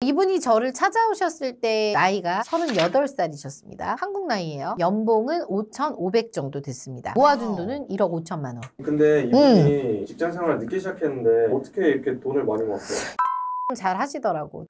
이분이 저를 찾아오셨을 때 나이가 38살이셨습니다. 한국 나이예요. 연봉은 5,500 정도 됐습니다. 모아둔 돈은 1억 5천만 원. 근데 이분이 직장 생활을 늦게 시작했는데 어떻게 이렇게 돈을 많이 모았어요? 잘 하시더라고.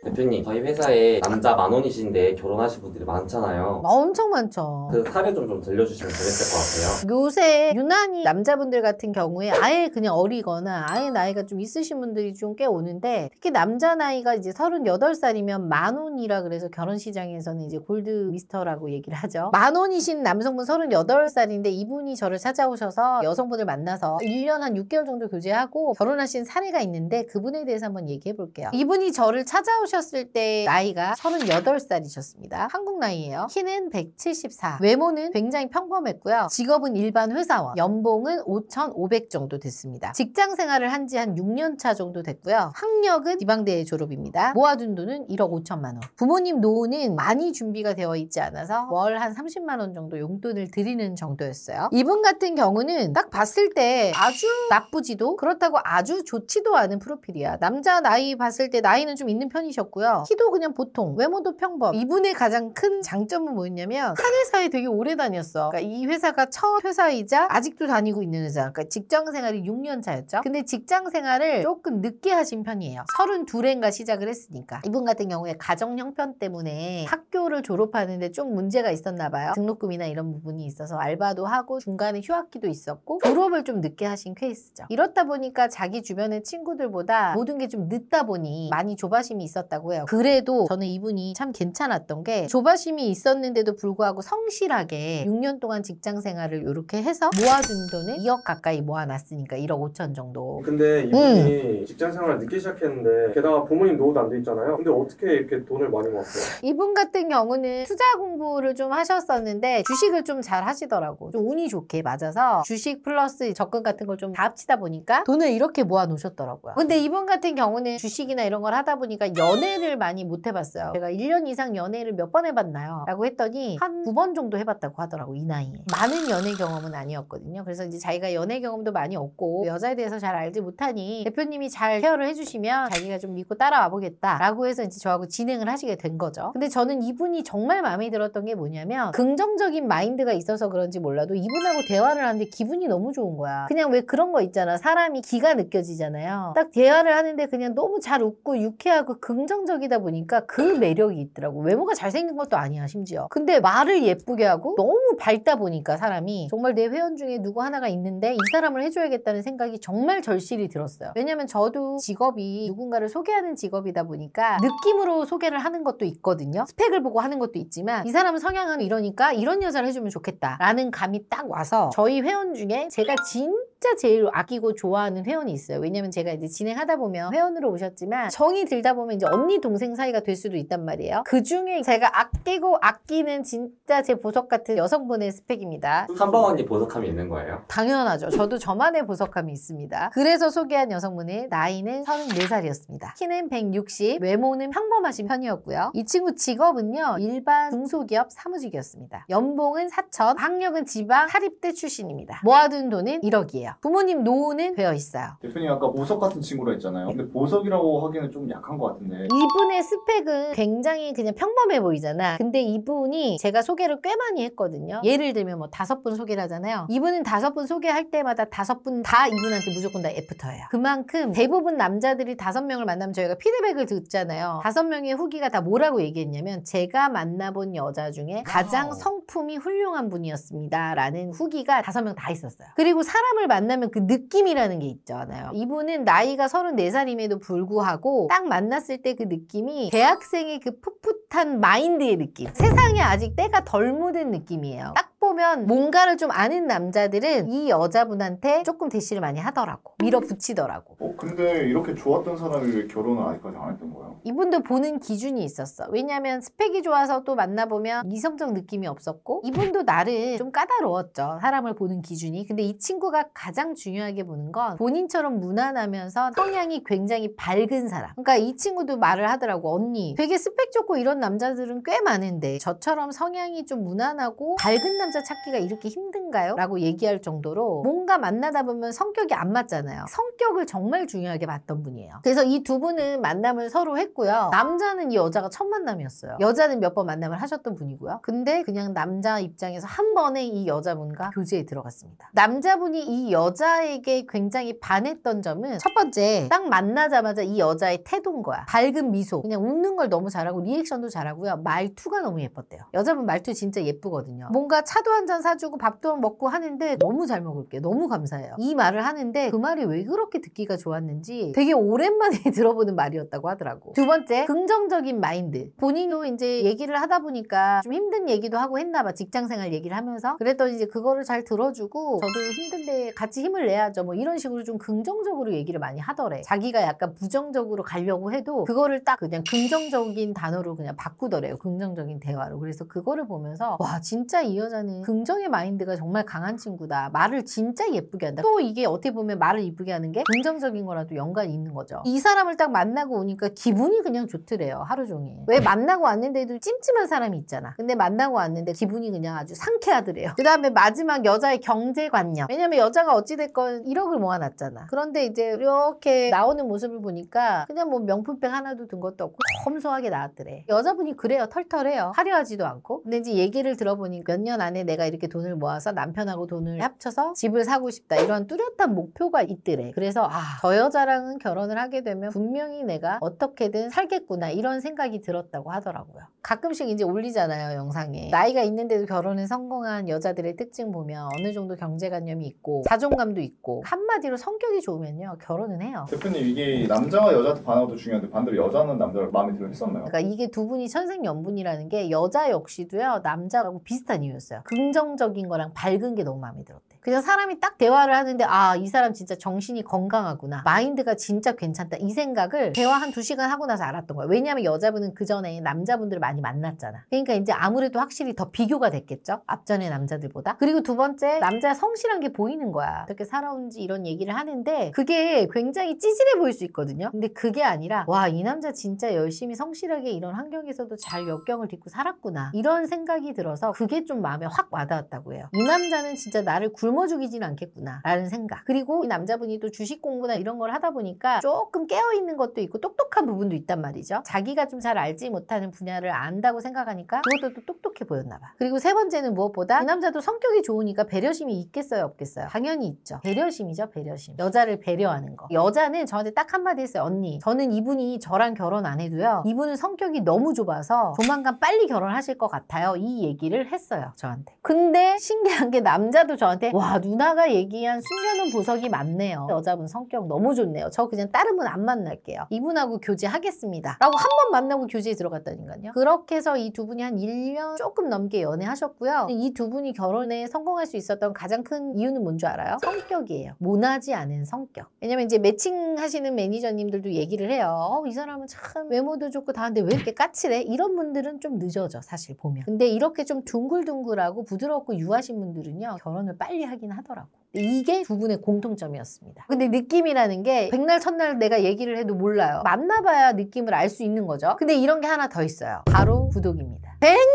대표님, 저희 회사에 남자 만원이신데 결혼하신 분들이 많잖아요. 엄청 많죠. 그 사례 좀 들려주시면 재밌을 것 같아요. 요새 유난히 남자분들 같은 경우에 아예 그냥 어리거나 아예 나이가 좀 있으신 분들이 좀 꽤 오는데, 특히 남자 나이가 이제 38살이면 만원이라 그래서 결혼 시장에서는 이제 골드 미스터라고 얘기를 하죠. 만원이신 남성분 38살인데 이분이 저를 찾아오셔서 여성분을 만나서 1년 한 6개월 정도 교제하고 결혼하신 사례가 있는데, 그분에 대해서 한번 얘기해 볼게요. 이분이 저를 찾아오셨을 때 나이가 38살이셨습니다. 한국 나이예요. 키는 174, 외모는 굉장히 평범했고요. 직업은 일반 회사원, 연봉은 5,500 정도 됐습니다. 직장 생활을 한 지 한 6년 차 정도 됐고요. 학력은 지방대 졸업입니다. 모아둔 돈은 1억 5천만 원. 부모님 노후는 많이 준비가 되어 있지 않아서 월 한 30만 원 정도 용돈을 드리는 정도였어요. 이분 같은 경우는 딱 봤을 때 아주 나쁘지도 그렇다고 아주 좋지도 않은 프로필이야. 남자 나이 봤을 때 나이는 좀 있는 편이셨고요. 키도 그냥 보통, 외모도 평범. 이분의 가장 큰 장점은 뭐였냐면 한 회사에 되게 오래 다녔어. 그러니까 이 회사가 첫 회사이자 아직도 다니고 있는 회사. 그러니까 직장 생활이 6년 차였죠. 근데 직장 생활을 조금 늦게 하신 편이에요. 32인가 시작을 했으니까. 이분 같은 경우에 가정 형편 때문에 학교를 졸업하는데 좀 문제가 있었나 봐요. 등록금이나 이런 부분이 있어서 알바도 하고 중간에 휴학기도 있었고 졸업을 좀 늦게 하신 케이스죠. 이렇다 보니까 자기 주변의 친구들보다 모든 게 좀 늦다 보니 많이 조바심이 있었다고 해요. 그래도 저는 이분이 참 괜찮았던 게, 조바심이 있었는데도 불구하고 성실하게 6년 동안 직장 생활을 이렇게 해서 모아둔 돈을 2억 가까이 모아놨으니까 1억 5천 정도. 근데 이분이 직장 생활을 늦게 시작했는데 게다가 부모님 노후도 안 돼 있잖아요. 근데 어떻게 이렇게 돈을 많이 모았어요? 이분 같은 경우는 투자 공부를 좀 하셨었는데 주식을 좀 잘 하시더라고. 좀 운이 좋게 맞아서 주식 플러스 적금 같은 걸 좀 다 합치다 보니까 돈을 이렇게 모아 놓으셨더라고요. 근데 이분 같은 경우는 주식이나 이런 걸 하다 보니까 연애를 많이 못 해봤어요. 제가 1년 이상 연애를 몇 번 해봤나요? 라고 했더니 한 9번 정도 해봤다고 하더라고, 이 나이에. 많은 연애 경험은 아니었거든요. 그래서 이제 자기가 연애 경험도 많이 없고 여자에 대해서 잘 알지 못하니 대표님이 잘 케어를 해주시면 자기가 좀 믿고 따라와 보겠다 라고 해서 이제 저하고 진행을 하시게 된 거죠. 근데 저는 이분이 정말 마음에 들었던 게 뭐냐면, 긍정적인 마인드가 있어서 그런지 몰라도 이분하고 대화를 하는데 기분이 너무 좋은 거야. 그냥 왜 그런 거 있잖아, 사람이 기가 느껴지잖아요. 딱 대화를 하는데 그냥 너무 잘 웃고 유쾌하고 긍정적이다 보니까 그 매력이 있더라고. 외모가 잘생긴 것도 아니야, 심지어. 근데 말을 예쁘게 하고 너무 밝다 보니까 사람이, 정말 내 회원 중에 누구 하나가 있는데 이 사람을 해줘야겠다는 생각이 정말 절실히 들었어요. 왜냐면 저도 직업이 누군가를 소개하는 직업이다 보니까 느낌으로 소개를 하는 것도 있거든요. 스펙을 보고 하는 것도 있지만 이 사람은 성향은 이러니까 이런 여자를 해주면 좋겠다 라는 감이 딱 와서, 저희 회원 중에 제가 진짜 제일 아끼고 좋아하는 회원이 있어요. 왜냐면 제가 이제 진행하다 보면 회원으로 오셨지만 정이 들다 보면 이제 언니 동생 사이가 될 수도 있단 말이에요. 그 중에 제가 아끼고 아끼는 진짜 제 보석 같은 여성분의 스펙입니다. 한번 언니 보석함이 있는 거예요? 당연하죠. 저도 저만의 보석함이 있습니다. 그래서 소개한 여성분의 나이는 34살이었습니다. 키는 160, 외모는 평범하신 편이었고요. 이 친구 직업은요, 일반 중소기업 사무직이었습니다. 연봉은 4천, 학력은 지방 사립대 출신입니다. 모아둔 돈은 1억이에요. 부모님 노후는 되어 있어요. 대표님 아까 보석 같은 친구라 했잖아요. 근데 보석이라고 하기는 좀 약한 것 같은데. 이분의 스펙은 굉장히 그냥 평범해 보이잖아. 근데 이분이 제가 소개를 꽤 많이 했거든요. 예를 들면 뭐 5분 소개를 하잖아요. 이분은 5분 소개할 때마다 5분 다 이분한테 무조건 다 애프터예요. 그만큼 대부분 남자들이 5명을 만나면 저희가 피드백을 듣잖아요. 5명의 후기가 다 뭐라고 얘기했냐면, 제가 만나본 여자 중에 가장 성품이 훌륭한 분이었습니다 라는 후기가 5명 다 있었어요. 그리고 사람을 만나면 그 느낌이라는 게 있잖아요. 이분은 나이가 34살임에도 불구하고 딱 만났을 때 그 느낌이 대학생의 그 풋풋한 마인드의 느낌, 세상에 아직 때가 덜 묻은 느낌이에요. 딱 보면 뭔가를 좀 아는 남자들은 이 여자분한테 조금 대시를 많이 하더라고. 밀어붙이더라고. 근데 이렇게 좋았던 사람이 왜 결혼을 아직까지 안 했던 거예요? 이분도 보는 기준이 있었어. 왜냐면 스펙이 좋아서 또 만나보면 이성적 느낌이 없었고, 이분도 나름 좀 까다로웠죠, 사람을 보는 기준이. 근데 이 친구가 가장 중요하게 보는 건 본인처럼 무난하면서 성향이 굉장히 밝은 사람. 그러니까 이 친구도 말을 하더라고. 언니, 되게 스펙 좋고 이런 남자들은 꽤 많은데 저처럼 성향이 좀 무난하고 밝은 남자 찾기가 이렇게 힘든가요? 라고 얘기할 정도로 뭔가 만나다 보면 성격이 안 맞잖아요. 성격을 정말 중요하게 봤던 분이에요. 그래서 이 두 분은 만남을 서로 했고요. 남자는 이 여자가 첫 만남이었어요. 여자는 몇 번 만남을 하셨던 분이고요. 근데 그냥 남자 입장에서 한 번에 이 여자분과 교제에 들어갔습니다. 남자분이 이 여자에게 굉장히 반했던 점은 첫 번째, 딱 만나자마자 이 여자의 태도인 거야. 밝은 미소, 그냥 웃는 걸 너무 잘하고 리액션도 잘하고요. 말투가 너무 예뻤대요. 여자분 말투 진짜 예쁘거든요. 뭔가 차도 한 잔 사주고 밥도 먹고 하는데 너무 잘 먹을게, 너무 감사해요. 이 말을 하는데 그 말이 왜 그렇게 듣기가 좋았는지 되게 오랜만에 들어보는 말이었다고 하더라고. 두 번째, 긍정적인 마인드. 본인도 이제 얘기를 하다 보니까 좀 힘든 얘기도 하고 했나 봐. 직장생활 얘기를 하면서. 그랬더니 이제 그거를 잘 들어주고 저도 힘든데 같이 힘을 내야죠. 뭐 이런 식으로 좀 긍정적으로 얘기를 많이 하더래. 자기가 약간 부정적으로 가려고 해도 그거를 딱 그냥 긍정적인 단어로 그냥 바꾸더래요. 긍정적인 대화로. 그래서 그거를 보면서 와, 진짜 이 여자는 긍정의 마인드가 정말 강한 친구다. 말을 진짜 예쁘게 한다. 또 이게 어떻게 보면 말을 예쁘게 하는 게 긍정적인 거라도 연관이 있는 거죠. 이 사람을 딱 만나고 오니까 기분이 그냥 좋더래요. 하루 종일. 왜 만나고 왔는데도 찜찜한 사람이 있잖아. 근데 만나고 왔는데 기분이 그냥 아주 상쾌하더래요. 그 다음에 마지막 여자의 경제관념. 왜냐면 여자가 어찌됐건 1억을 모아놨잖아. 그런데 이제 이렇게 나오는 모습을 보니까 그냥 뭐 명품백 하나도 든 것도 없고 검소하게 나왔더래. 여자분이 그래요. 털털해요. 화려하지도 않고. 근데 이제 얘기를 들어보니 몇 년 안에 내가 이렇게 돈을 모아서 남편하고 돈을 합쳐서 집을 사고 싶다. 이런 뚜렷한 목표가 있더래. 그래서 저 여자랑은 결혼을 하게 되면 분명히 내가 어떻게든 살겠구나. 이런 생각이 들었다고 하더라고요. 가끔씩 이제 올리잖아요. 영상에. 나이가 있는데도 결혼에 성공한 여자들의 특징 보면 어느 정도 경제관념이 있고 자존감도 있고 한마디로 성격이 좋으면요. 결혼은 해요. 대표님, 이게 남자가 여자한테 반하는 것도 중요한데 반대로 여자는 남자를 마음에 들어 했었나요? 그러니까 이게 두 분이 천생연분이라는 게 여자 역시도요. 남자하고 비슷한 이유였어요. 긍정적인 거랑 밝은 게 너무 마음에 들었대. 그냥 사람이 딱 대화를 하는데 이 사람 진짜 정신이 건강하구나. 마인드가 진짜 괜찮다. 이 생각을 대화 한 2시간 하고 나서 알았던 거예요. 왜냐하면 여자분은 그 전에 남자분들을 많이 만났잖아. 그러니까 이제 아무래도 확실히 더 비교가 됐겠죠. 앞전의 남자들보다. 그리고 두 번째, 남자 성실한 게 보이는 거야. 어떻게 살아온지 이런 얘기를 하는데 그게 굉장히 찌질해 보일 수 있거든요. 근데 그게 아니라 와, 이 남자 진짜 열심히 성실하게 이런 환경에서도 잘 역경을 딛고 살았구나. 이런 생각이 들어서 그게 좀 마음에 확 와닿았다고 해요. 이 남자는 진짜 나를 굶어 죽이지는 않겠구나 라는 생각. 그리고 이 남자분이 또 주식 공부나 이런 걸 하다 보니까 조금 깨어있는 것도 있고 똑똑한 부분도 있단 말이죠. 자기가 좀 잘 알지 못하는 분야를 안다고 생각하니까 그것도 또 똑똑해 보였나 봐. 그리고 세 번째는 무엇보다 이 남자도 성격이 좋으니까 배려심이 있겠어요, 없겠어요? 당연히 있죠. 배려심이죠, 배려심. 여자를 배려하는 거. 여자는 저한테 딱 한마디 했어요. 언니, 저는 이분이 저랑 결혼 안 해도요, 이분은 성격이 너무 좁아서 조만간 빨리 결혼하실 것 같아요. 이 얘기를 했어요, 저한테. 근데 신기한 게 남자도 저한테 와, 누나가 얘기한 숨겨놓은 보석이 많네요. 여자분 성격 너무 좋네요. 저 그냥 다른 분 안 만날게요. 이분하고 교제하겠습니다. 라고 한 번 만나고 교제에 들어갔다니까요. 그렇게 해서 이 두 분이 한 1년 조금 넘게 연애하셨고요. 이 두 분이 결혼에 성공할 수 있었던 가장 큰 이유는 뭔 줄 알아요? 성격이에요. 모나지 않은 성격. 왜냐면 이제 매칭하시는 매니저님들도 얘기를 해요. 이 사람은 참 외모도 좋고 다한데 왜 이렇게 까칠해? 이런 분들은 좀 늦어져, 사실 보면. 근데 이렇게 좀 둥글둥글하고 부드럽고 유하신 분들은요, 결혼을 빨리 하긴 하더라고. 이게 두 분의 공통점이었습니다. 근데 느낌이라는 게 백날 첫날 내가 얘기를 해도 몰라요. 만나봐야 느낌을 알 수 있는 거죠. 근데 이런 게 하나 더 있어요. 바로 구독입니다. 백날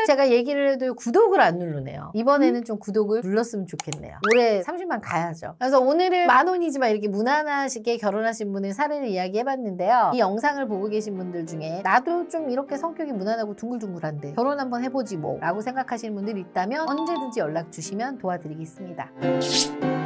제가 얘기를 해도 구독을 안 누르네요. 이번에는 좀 구독을 눌렀으면 좋겠네요. 올해 30만 가야죠. 그래서 오늘은 10,000원이지만 이렇게 무난하시게 결혼하신 분의 사례를 이야기해봤는데요. 이 영상을 보고 계신 분들 중에 나도 좀 이렇게 성격이 무난하고 둥글둥글한데 결혼 한번 해보지 뭐 라고 생각하시는 분들이 있다면 언제든지 연락 주시면 도와드리겠습니다.